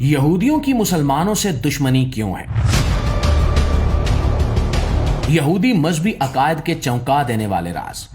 यहूदियों की मुसलमानों से दुश्मनी क्यों है? यहूदी मजहबी अकायद के चौंका देने वाले राज।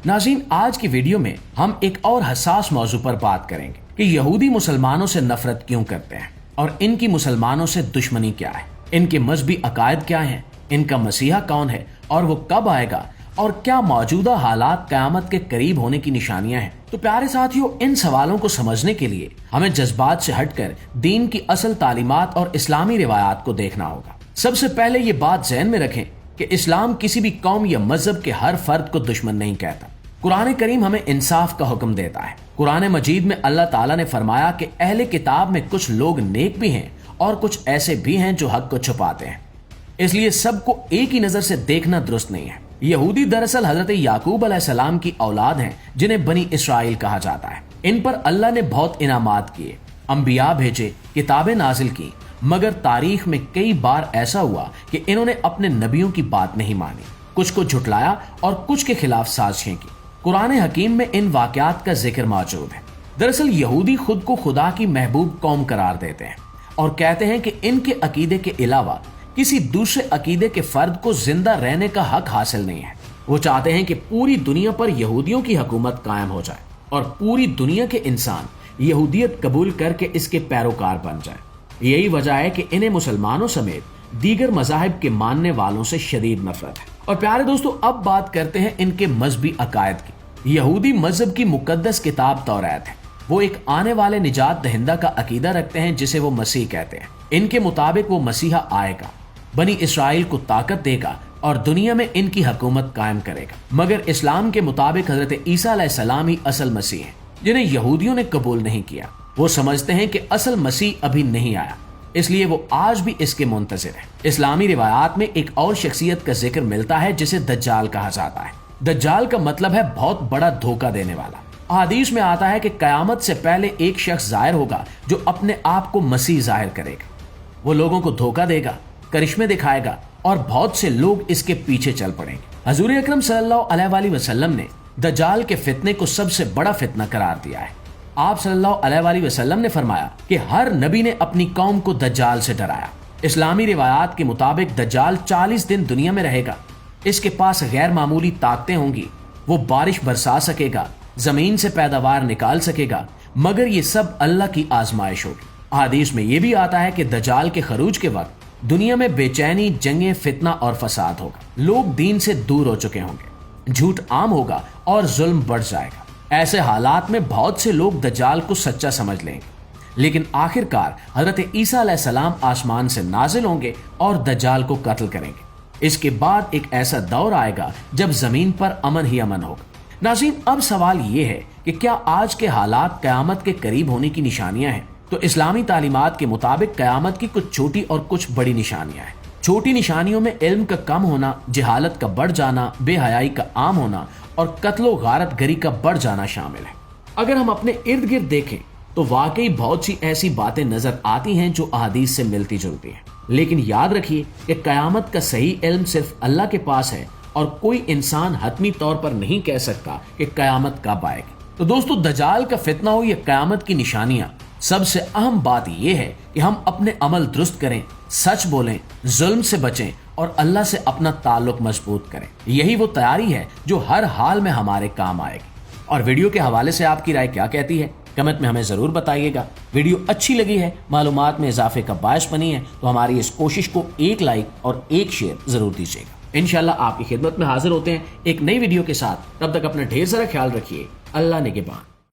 नाज़रीन, आज की वीडियो में हम एक और हसास मौजू पर बात करेंगे कि यहूदी मुसलमानों से नफरत क्यों करते हैं और इनकी मुसलमानों से दुश्मनी क्या है, इनके मजहबी अकायद क्या हैं, इनका मसीहा कौन है और वो कब आएगा, और क्या मौजूदा हालात क़यामत के करीब होने की निशानियां हैं। तो प्यारे साथियों, इन सवालों को समझने के लिए हमें जज्बात से हटकर दीन की असल तालीमात और इस्लामी रिवायात को देखना होगा। सबसे पहले ये बात ज़हन में रखें कि इस्लाम किसी भी कौम या मजहब के हर फर्द को दुश्मन नहीं कहता। कुरान करीम हमें इंसाफ का हुक्म देता है। कुरान मजीद में अल्लाह ताला ने फरमाया कि अहले किताब में कुछ लोग नेक भी हैं और कुछ ऐसे भी हैं जो हक को छुपाते हैं, इसलिए सबको एक ही नजर से देखना दुरुस्त नहीं है। यहूदी दरअसल हजरत याकूब अलैहिस्सलाम की औलाद हैं, जिन्हें बनी इसराइल कहा जाता है। इन पर अल्लाह ने बहुत इनामात किए, अंबिया भेजे, किताबें नाजिल की, मगर तारीख में कई बार ऐसा हुआ कि इन्होंने अपने नबियों की बात नहीं मानी, कुछ को झुटलाया और कुछ के खिलाफ साजिशें की। कुरान हकीम में इन वाकयात का जिक्र मौजूद है। दरअसल यहूदी खुद को खुदा की महबूब कौम करार देते हैं और कहते हैं कि इनके अकीदे के अलावा किसी दूसरे अकीदे के फर्द को जिंदा रहने का हक हासिल नहीं है। वो चाहते हैं कि पूरी दुनिया पर यहूदियों की हुकूमत कायम हो जाए और पूरी दुनिया के इंसान यहूदियत कबूल करके इसके पैरोकार बन जाए। यही वजह है कि इन्हें मुसलमानों समेत दीगर मज़ाहिब के मानने वालों से शदीद नफरत है। और प्यारे दोस्तों, अब बात करते हैं इनके मजहबी अकायद की। यहूदी मजहब की मुकद्दस किताब तौरात है। वो एक आने वाले निजात दहिंदा का अकीदा रखते हैं जिसे वो मसीह कहते हैं। इनके मुताबिक वो मसीहा आएगा, बनी इसराइल को ताकत देगा और दुनिया में इनकी हुकूमत कायम करेगा। मगर इस्लाम के मुताबिक हजरत ईसा अलैहिस्सलाम ही असल मसीह है, जिन्हें यहूदियों ने कबूल नहीं किया। वो समझते हैं कि असल मसीह अभी नहीं आया, इसलिए वो आज भी इसके मुंतज़िर है। इस्लामी रिवायात में एक और शख्सियत का जिक्र मिलता है जिसे दज्जाल कहा जाता है। दज्जाल का मतलब है बहुत बड़ा धोखा देने वाला। हदीस में आता है कि कयामत से पहले एक शख्स जाहिर होगा जो अपने आप को मसीह जाहिर करेगा। वो लोगों को धोखा देगा, करिश्मे दिखाएगा और बहुत से लोग इसके पीछे चल पड़ेंगे। हजूर अकरम सल्लल्लाहु अलैहि वसल्लम ने दज्जाल के फितने को सबसे बड़ा फितना करार दिया है। आप सल्लल्लाहु अलैहि वसल्लम ने फरमाया कि हर नबी ने अपनी कौम को दज्जाल से डराया। इस्लामी रिवायात के मुताबिक दज्जाल 40 दिन दुनिया में रहेगा। इसके पास गैर मामूली ताकतें होंगी। वो बारिश बरसा सकेगा, जमीन से पैदावार निकाल सकेगा, मगर ये सब अल्लाह की आजमाइश होगी। हदीस में यह भी आता है कि दज्जाल के खरूज के वक्त दुनिया में बेचैनी, जंगे, फितना और फसाद होगा। लोग दीन से दूर हो चुके होंगे, झूठ आम होगा और जुल्म बढ़ जाएगा। ऐसे हालात में बहुत से लोग दज्जाल को सच्चा समझ लेंगे, लेकिन आखिरकार हजरत ईसा अलैहिस्सलाम आसमान से नाजिल होंगे और दज्जाल को कत्ल करेंगे। इसके बाद एक ऐसा दौर आएगा जब जमीन पर अमन ही अमन होगा। नाज़रीन, अब सवाल ये है कि क्या आज के हालात क़यामत के करीब होने की निशानियां हैं? तो इस्लामी तालीमात के मुताबिक क़यामत की कुछ छोटी और कुछ बड़ी निशानियां हैं। छोटी निशानियों में इल्म का कम होना, जहालत का बढ़ जाना, बेहयाई का आम होना और कत्लो गारत गरी का बढ़ जाना शामिल है। अगर हम अपने इर्द गिर्द देखें तो वाकई बहुत सी ऐसी बातें नजर आती हैं जो अहादीस से मिलती जुलती हैं, लेकिन याद रखिए कि क़यामत का सही इल्म सिर्फ अल्लाह के पास है और कोई इंसान हतमी तौर पर नहीं कह सकता कि क़यामत कब आएगी। तो दोस्तों, दज्जाल का फितना हो या क़यामत की निशानियां, सबसे अहम बात यह है कि हम अपने अमल दुरुस्त करें, सच बोलें, जुल्म से बचें और अल्लाह से अपना ताल्लुक मजबूत करें। यही वो तैयारी है जो हर हाल में हमारे काम आएगी। और वीडियो के हवाले से आपकी राय क्या कहती है, कमेंट में हमें जरूर बताइएगा। वीडियो अच्छी लगी है, मालूमात में इजाफे का बायस बनी है, तो हमारी इस कोशिश को एक लाइक और एक शेयर जरूर दीजिएगा। इंशाल्लाह आपकी खिदमत में हाजिर होते हैं एक नई वीडियो के साथ। तब तक अपना ढेर सारा ख्याल रखिए। अल्लाह निगहबान।